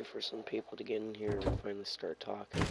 wait for some people to get in here and finally start talking.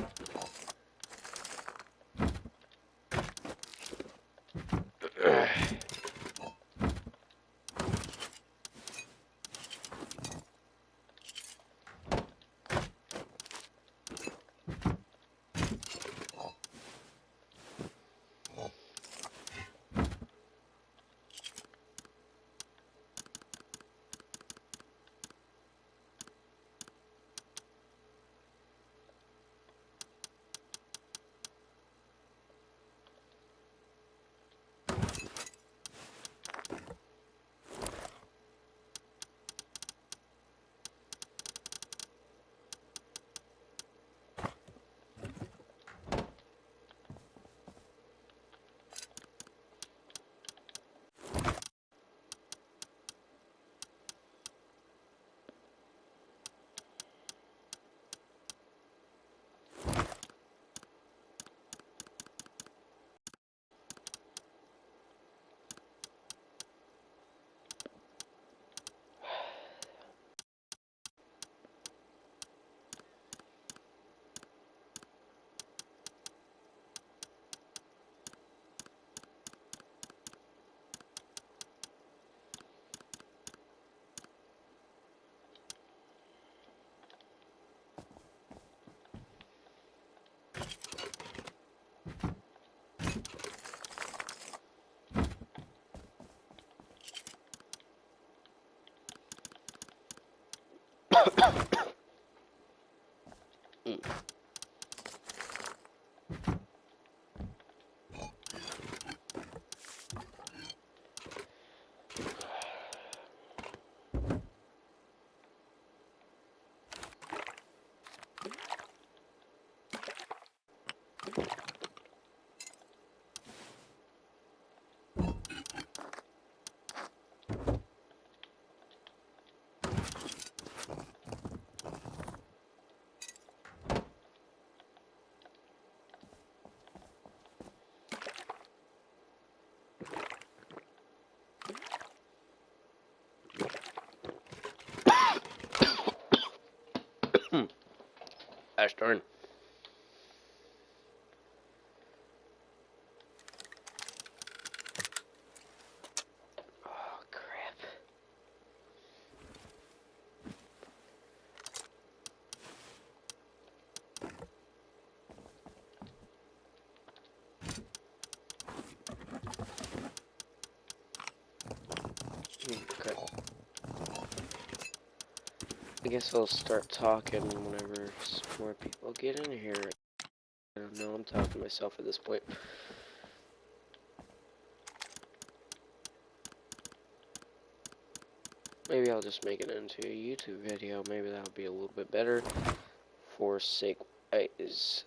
Gosh darn. Oh, crap. Okay. I guess I'll start talking whenever some more people get in here. I don't know, I'm talking to myself at this point. Maybe I'll just make it into a YouTube video. Maybe that'll be a little bit better. For sake is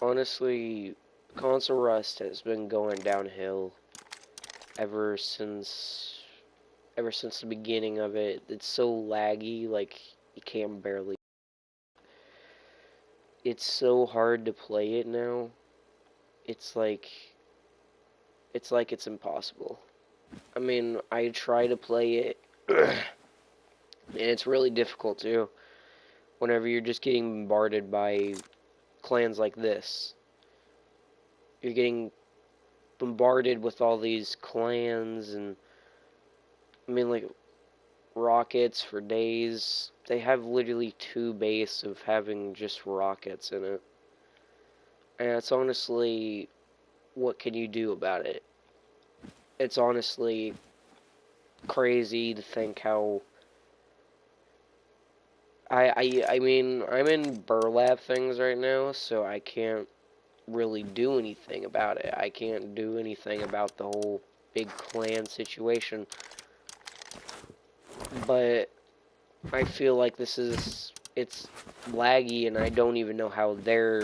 honestly, console rust has been going downhill ever since the beginning of it. It's so laggy, like you can't barely. It's so hard to play it now. It's like it's impossible. I mean, I try to play it, and it's really difficult too. Whenever you're just getting bombarded by clans like this, you're getting bombarded with all these clans, and I mean, like rockets for days. They have literally 2 base of having just rockets in it, and it's honestly, what can you do about it? It's honestly crazy to think how I mean, I'm in burlap things right now, so I can't really do anything about it. I can't do anything about the whole big clan situation. But I feel like it's laggy, and I don't even know how their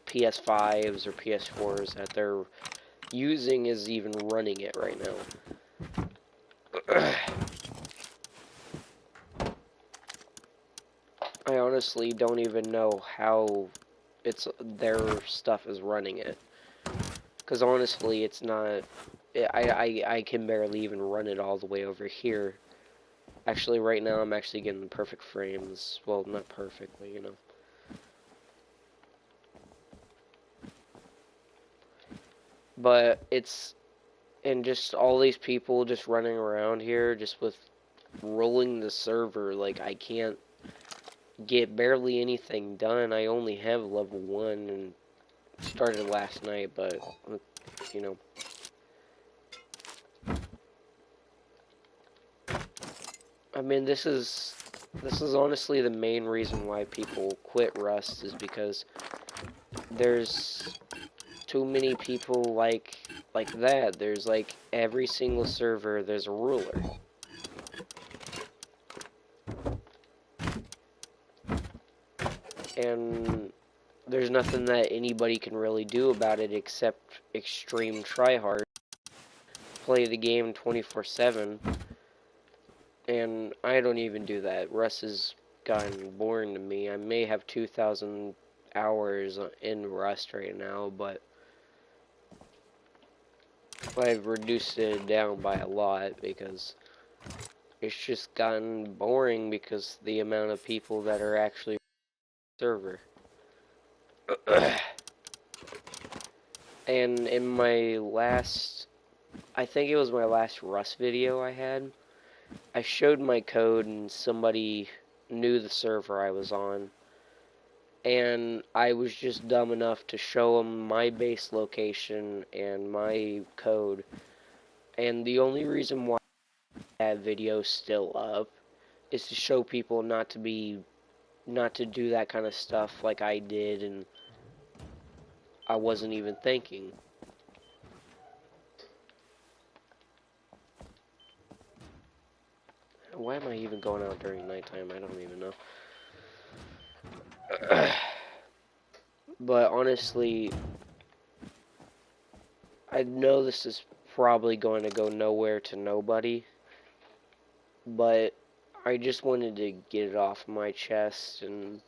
PS5s or PS4s that they're using is even running it right now. I honestly don't even know how their stuff is running it. Because honestly, it's not. I can barely even run it all the way over here. Actually, right now I'm actually getting the perfect frames. Well, not perfectly, you know. But it's, and just all these people just running around here just with rolling the server. Like, I can't get barely anything done. I only have level 1 and started last night, but, you know. I mean, this is honestly the main reason why people quit Rust, is because there's too many people like that. There's like every single server there's a ruler. And there's nothing that anybody can really do about it except extreme tryhard. Play the game 24/7. And I don't even do that. Rust has gotten boring to me. I may have 2,000 hours in Rust right now, but I've reduced it down by a lot because it's just gotten boring because the amount of people that are actually server. And in my last, I think it was my last Rust video I had, I showed my code and somebody knew the server I was on. And I was just dumb enough to show them my base location and my code. And the only reason why that video's still up is to show people not to do that kind of stuff like I did and I wasn't even thinking. Why am I even going out during nighttime? I don't even know. But honestly, I know this is probably going to go nowhere to nobody, but I just wanted to get it off my chest and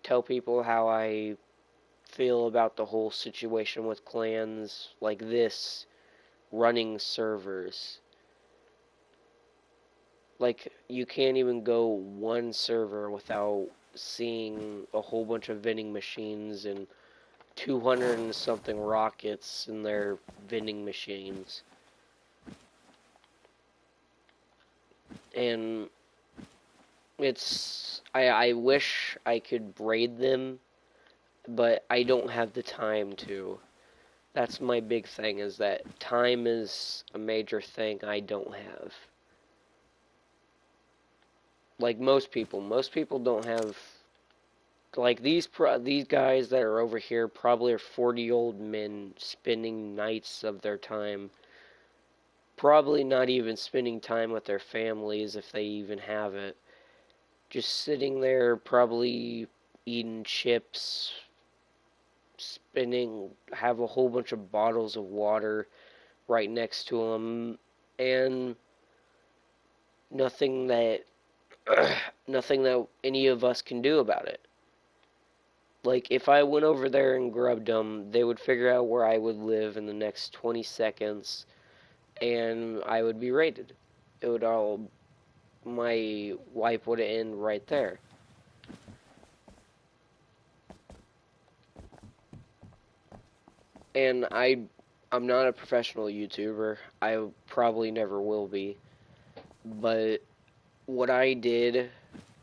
tell people how I feel about the whole situation with clans like this running servers. Like, you can't even go one server without seeing a whole bunch of vending machines and 200 and something rockets in their vending machines. And I wish I could braid them, but I don't have the time to. That's my big thing, is that time is a major thing I don't have. Like most people don't have, like these guys that are over here probably are 40-year-old men spending nights of their time, probably not even spending time with their families if they even have it. Just sitting there, probably eating chips, have a whole bunch of bottles of water right next to them, and nothing that nothing that any of us can do about it. Like, if I went over there and grubbed them, they would figure out where I would live in the next 20 seconds, and I would be raided. It would all, my wipe would end right there. And I'm not a professional YouTuber. I probably never will be. But what I did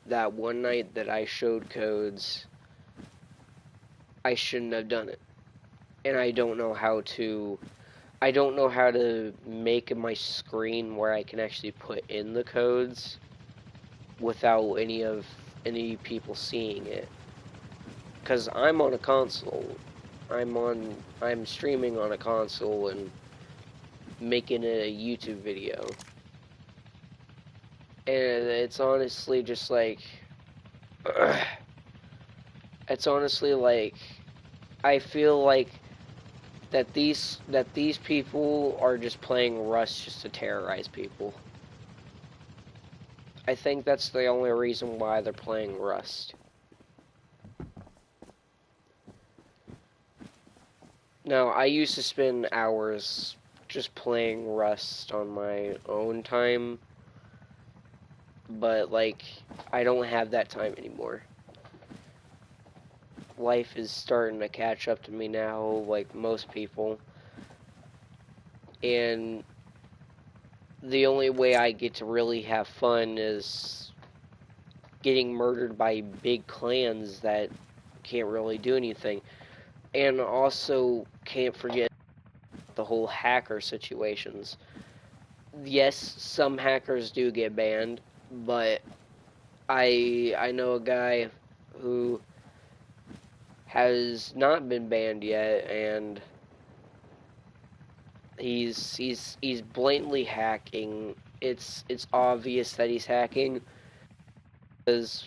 that one night that I showed codes, I shouldn't have done it. And I don't know how to make my screen where I can actually put in the codes without any people seeing it. Cuz I'm on a console. I'm streaming on a console and making a YouTube video. And it's honestly just like it's honestly like I feel like that these people are just playing Rust just to terrorize people. I think that's the only reason why they're playing Rust. Now, I used to spend hours just playing Rust on my own time, but like I don't have that time anymore. Life is starting to catch up to me now, like most people, and the only way I get to really have fun is getting murdered by big clans that can't really do anything. And also can't forget the whole hacker situations. Yes, some hackers do get banned, but I know a guy who has not been banned yet, and he's blatantly hacking. It's obvious that he's hacking because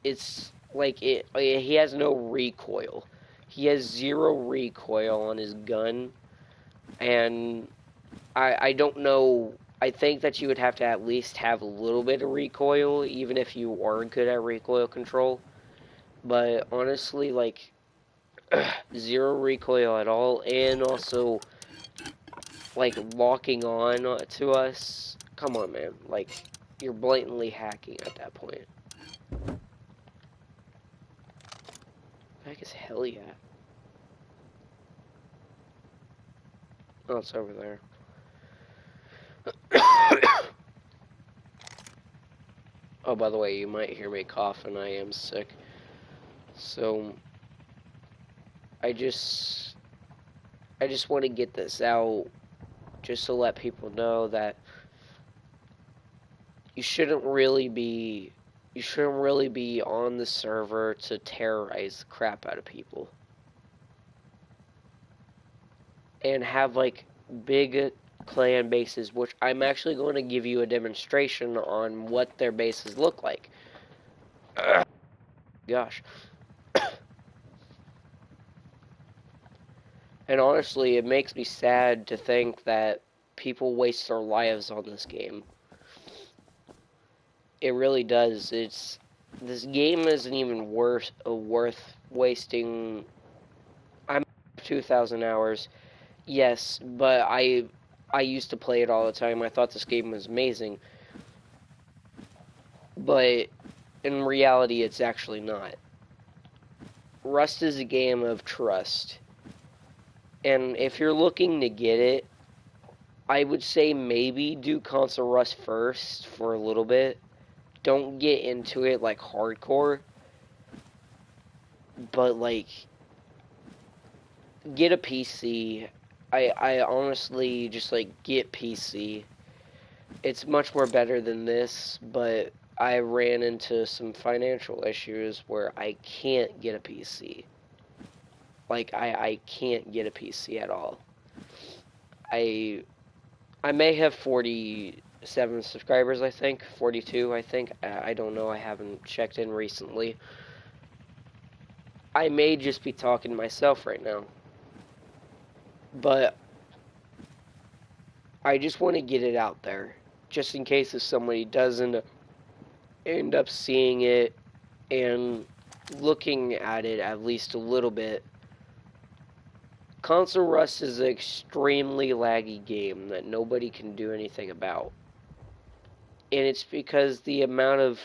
it's like it he has no recoil. He has zero recoil on his gun, and I don't know. I think that you would have to at least have a little bit of recoil, even if you weren't good at recoil control. But honestly, like zero recoil at all, and also like locking on to us. Come on, man! Like you're blatantly hacking at that point. The heck is hell yeah? Oh, it's over there. Oh, by the way, you might hear me cough, and I am sick. So I just I just want to get this out just to let people know that you shouldn't really be on the server to terrorize the crap out of people and have like big clan bases, which I'm actually going to give you a demonstration on what their bases look like. Gosh. And honestly, it makes me sad to think that people waste their lives on this game. It really does. This game isn't even worth wasting. I'm 2,000 hours. Yes, but I used to play it all the time. I thought this game was amazing. But in reality, it's actually not. Rust is a game of trust. And if you're looking to get it, I would say maybe do console Rust first for a little bit. Don't get into it like hardcore. But like get a PC. I honestly just like get PC. It's much more better than this, but I ran into some financial issues where I can't get a PC. Like I can't get a PC at all. I I may have 47 subscribers, I think. 42, I think. I don't know. I haven't checked in recently. I may just be talking to myself right now. But I just want to get it out there. Just in case if somebody doesn't end up seeing it and looking at it at least a little bit. Console Rust is an extremely laggy game that nobody can do anything about. And it's because the amount of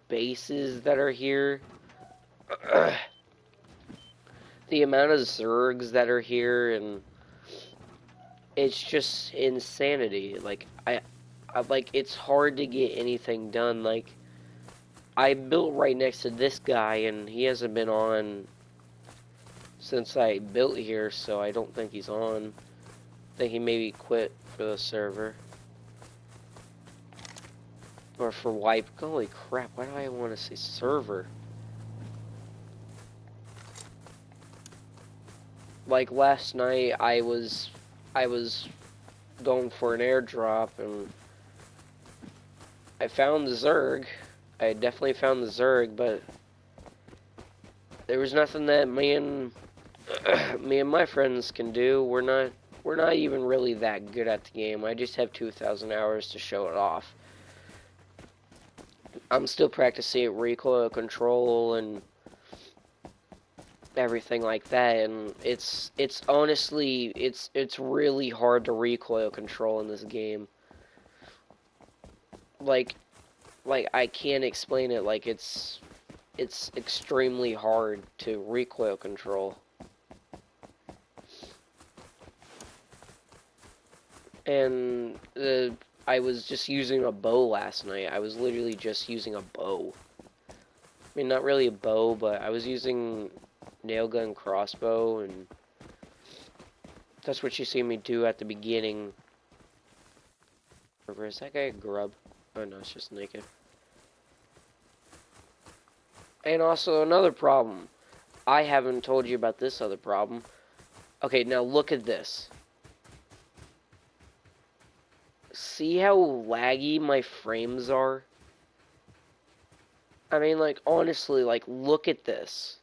bases that are here, the amount of Zergs that are here, and it's just insanity. Like I like it's hard to get anything done. Like I built right next to this guy, and he hasn't been on since I built here, so I don't think he's on. I think he maybe quit for the server. Or for wipe. Holy crap, why do I want to say server? Like last night I was going for an airdrop and I found the Zerg. I definitely found the Zerg, but there was nothing that me and my friends can do. We're not even really that good at the game. I just have 2,000 hours to show it off. I'm still practicing recoil control and everything like that, and it's honestly it's really hard to recoil control in this game. like, I can't explain it. Like, it's extremely hard to recoil control. And I was just using a bow last night. I was literally just using a bow. I mean, not really a bow, but I was using nail gun crossbow, and that's what you see me do at the beginning. Or is that guy a grub? Oh no, it's just naked. And also another problem. I haven't told you about this other problem. Okay, now look at this. See how laggy my frames are? I mean, like, honestly, like, look at this.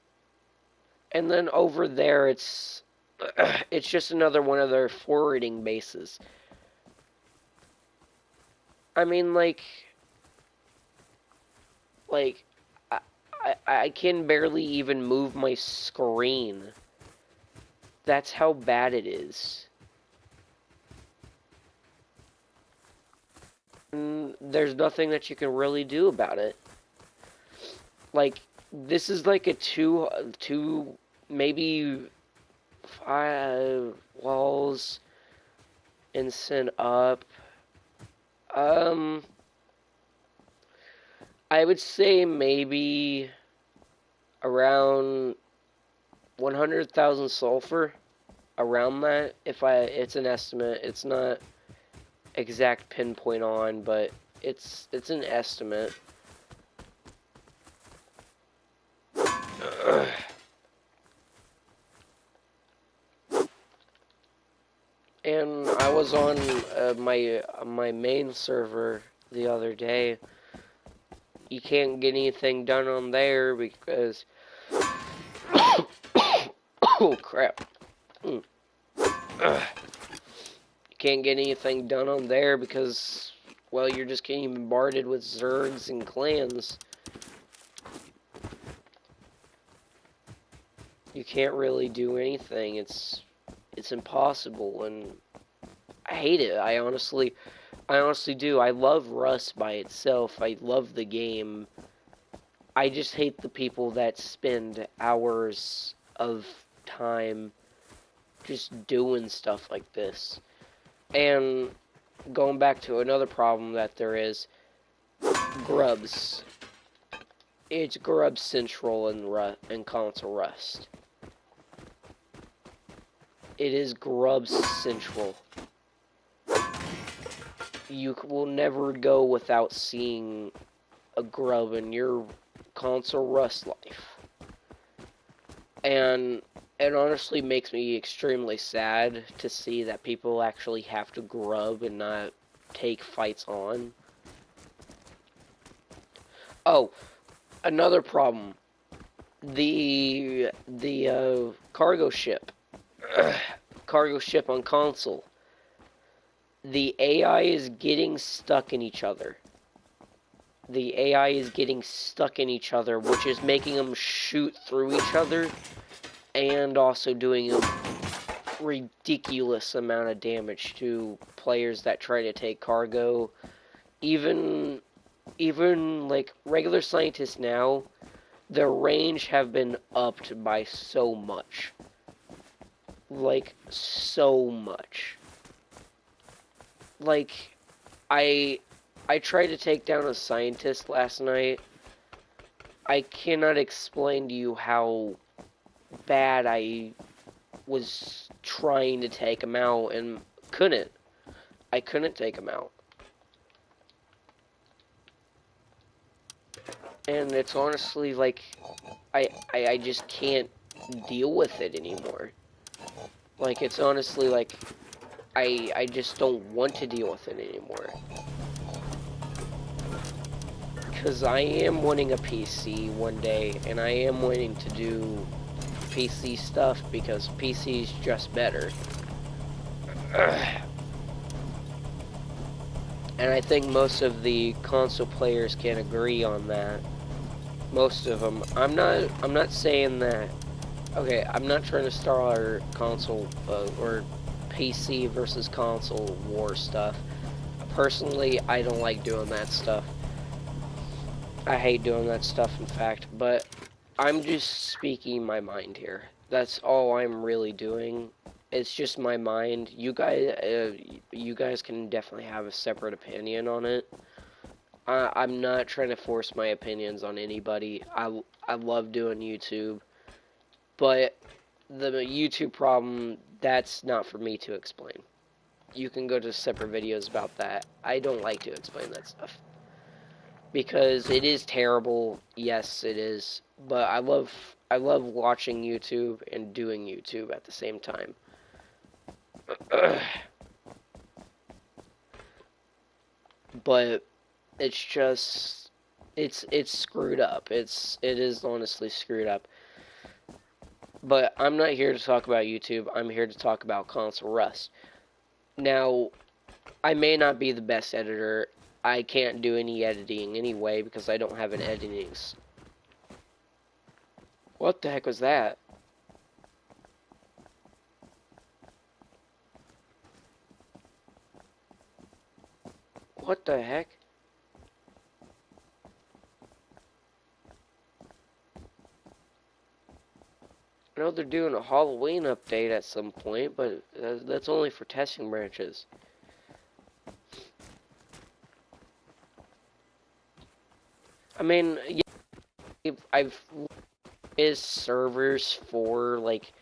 And then over there, it's just another one of their forwarding bases. I mean, like I can barely even move my screen. That's how bad it is. And there's nothing that you can really do about it. Like, this is like a two, maybe 5 walls and send up. I would say maybe around 100,000 sulfur, around that. It's an estimate. It's not exact pinpoint on, but it's an estimate. And I was on my main server the other day. You can't get anything done on there because oh crap. You can't get anything done on there because, well, you're just getting bombarded with zergs and clans. You can't really do anything. It's impossible, and I hate it. I honestly do. I love Rust by itself. I love the game. I just hate the people that spend hours of time just doing stuff like this. And going back to another problem that there is, grubs. It's grub central in console Rust. It is grub central. You will never go without seeing a grub in your console Rust life. And it honestly makes me extremely sad to see that people actually have to grub and not take fights on. Oh, another problem. The cargo ship. Cargo ship on console. The AI is getting stuck in each other. The AI is getting stuck in each other, which is making them shoot through each other and also doing a ridiculous amount of damage to players that try to take cargo. Even like regular scientists now, their range have been upped by so much. Like, so much. Like, I tried to take down a scientist last night. I cannot explain to you how bad I was trying to take him out and couldn't. I couldn't take him out. And it's honestly like, I just can't deal with it anymore. Like, it's honestly like, I just don't want to deal with it anymore. Because I am wanting a PC one day, and I am wanting to do PC stuff, because PC is just better. And I think most of the console players can agree on that. Most of them. I'm not saying that. Okay, I'm not trying to start our console or PC versus console war stuff. personally, I don't like doing that stuff. I hate doing that stuff, in fact, but I'm just speaking my mind here. That's all I'm really doing. It's just my mind. You guys can definitely have a separate opinion on it. I'm not trying to force my opinions on anybody. I love doing YouTube, but the YouTube problem, that's not for me to explain. You can go to separate videos about that. I don't like to explain that stuff. Because it is terrible, yes it is. But I love watching YouTube and doing YouTube at the same time. But it's just it's screwed up. It is honestly screwed up. But I'm not here to talk about YouTube. I'm here to talk about console rust. Now, I may not be the best editor. I can't do any editing anyway because I don't have an editing. What the heck was that? What the heck? I know they're doing a Halloween update at some point, but that's only for testing branches. I mean, yeah, I've is servers for like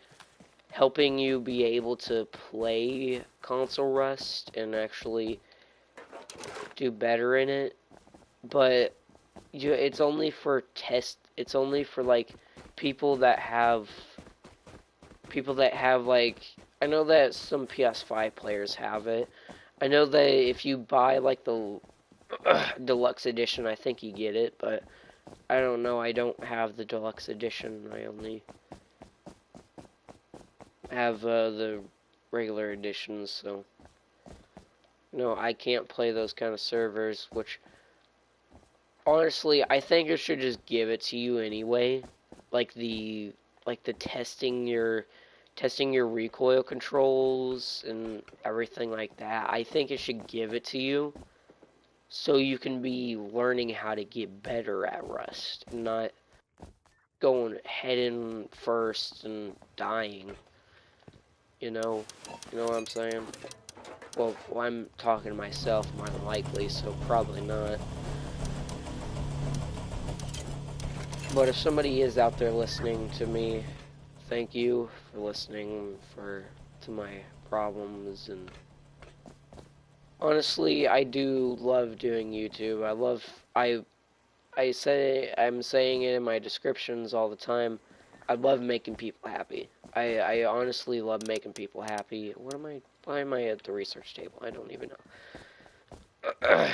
helping you be able to play console rust and actually do better in it, but it's only for it's only for like people that have like, I know that some PS5 players have it. I know that if you buy like the deluxe edition, I think you get it, but I don't know. I don't have the deluxe edition. I only have the regular editions, so no, I can't play those kind of servers, which honestly, I think it should just give it to you anyway. Like the testing your recoil controls and everything like that. I think it should give it to you so you can be learning how to get better at Rust, not going head in first and dying. You know what I'm saying? Well, I'm talking to myself more than likely, so probably not. But if somebody is out there listening to me, thank you for listening to my problems. And honestly, I do love doing YouTube. I'm saying it in my descriptions all the time. I love making people happy. I honestly love making people happy. Why am I at the research table? I don't even know.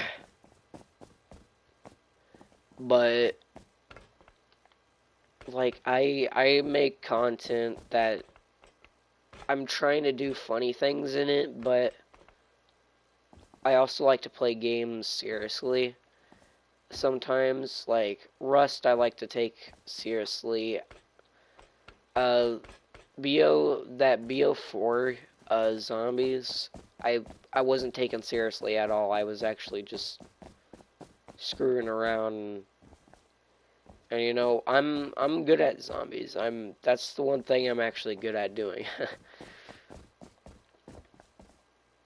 But like I make content that I'm trying to do funny things in it, but I also like to play games seriously. Sometimes, like Rust, I like to take seriously. Uh, BO4 zombies, I wasn't taken seriously at all. I was actually just screwing around. And you know, I'm good at zombies. That's the one thing I'm actually good at doing.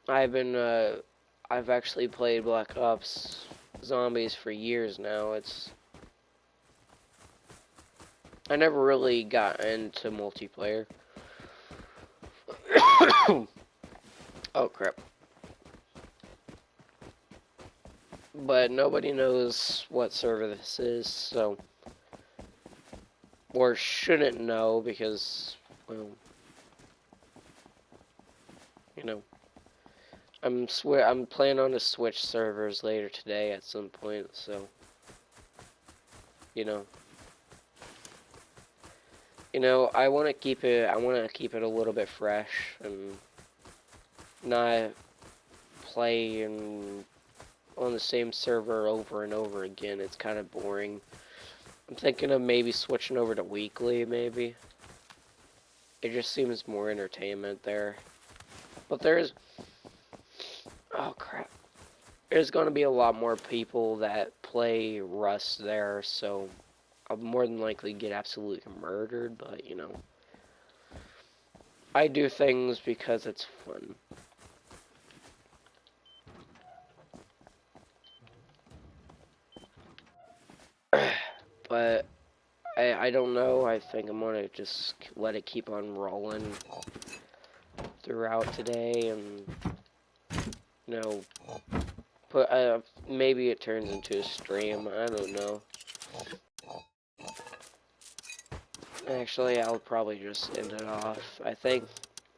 I've actually played Black Ops Zombies for years now. I never really got into multiplayer. Oh crap. But nobody knows what server this is, so, or shouldn't know because, well, you know, I'm planning on to switch servers later today at some point, so, you know, I want to keep it a little bit fresh and not play on the same server over and over again. It's kind of boring. I'm thinking of maybe switching over to weekly, maybe. It just seems more entertainment there. But there's... Oh, crap. there's going to be a lot more people that play Rust there, so I'll more than likely get absolutely murdered, but, you know, I do things because it's fun. But I don't know. I think I'm gonna just let it keep on rolling throughout today, and you know, put maybe it turns into a stream. I don't know. Actually, I'll probably just end it off. I think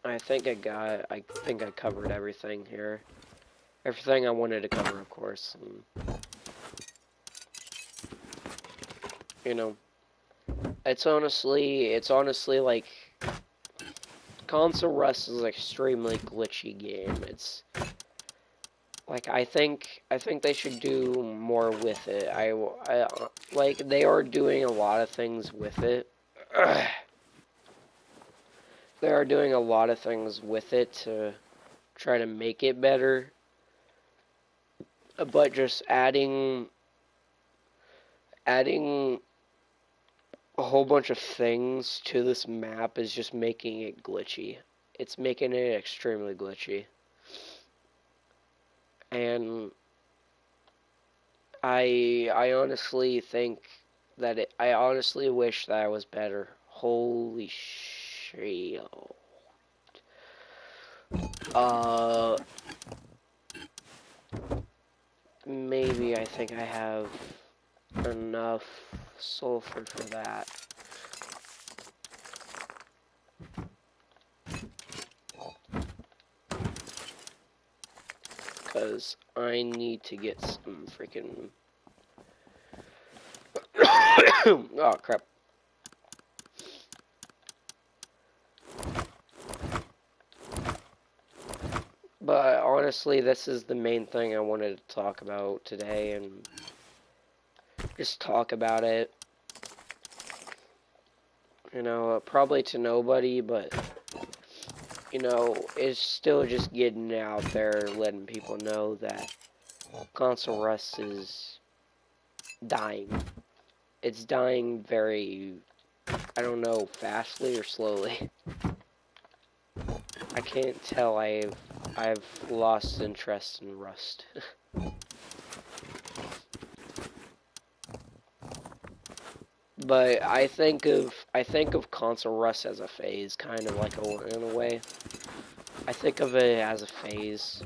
I think I covered everything here. Everything I wanted to cover, of course. And, you know, it's honestly like console Rust is an extremely glitchy game. It's like I think they should do more with it. I like they are doing a lot of things with it. They are doing a lot of things with it to try to make it better. But just adding a whole bunch of things to this map is just making it glitchy. It's making it extremely glitchy. And I honestly think that I honestly wish that I was better. Holy shit. Maybe I think I have enough sulfur for that. Because I need to get some freaking... oh, crap. But honestly, this is the main thing I wanted to talk about today, and just talk about it. You know, probably to nobody, but, you know, it's still just getting out there, letting people know that console Rust is dying. It's dying very, I don't know, fastly or slowly. I can't tell. I've lost interest in Rust. But I think of console Rust as a phase, kind of like in a way. I think of it as a phase.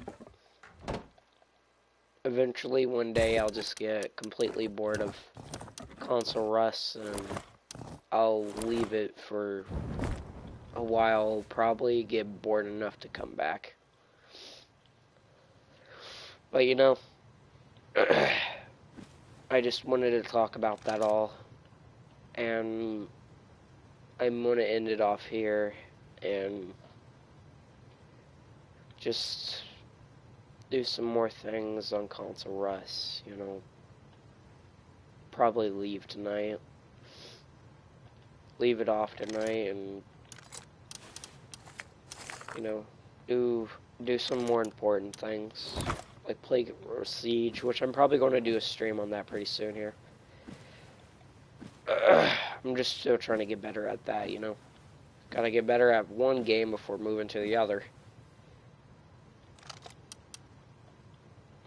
Eventually, one day, I'll just get completely bored of console Rust, and I'll leave it for a while, probably get bored enough to come back. But, you know, I just wanted to talk about that all, and I'm going to end it off here, and just do some more things on console Rust, you know. Probably leave tonight. Leave it off tonight, and, you know, do some more important things. Like play Siege, which I'm probably going to do a stream on that pretty soon here. I'm just still trying to get better at that, you know. Gotta get better at one game before moving to the other.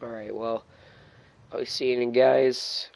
Alright, well, I'll see you guys.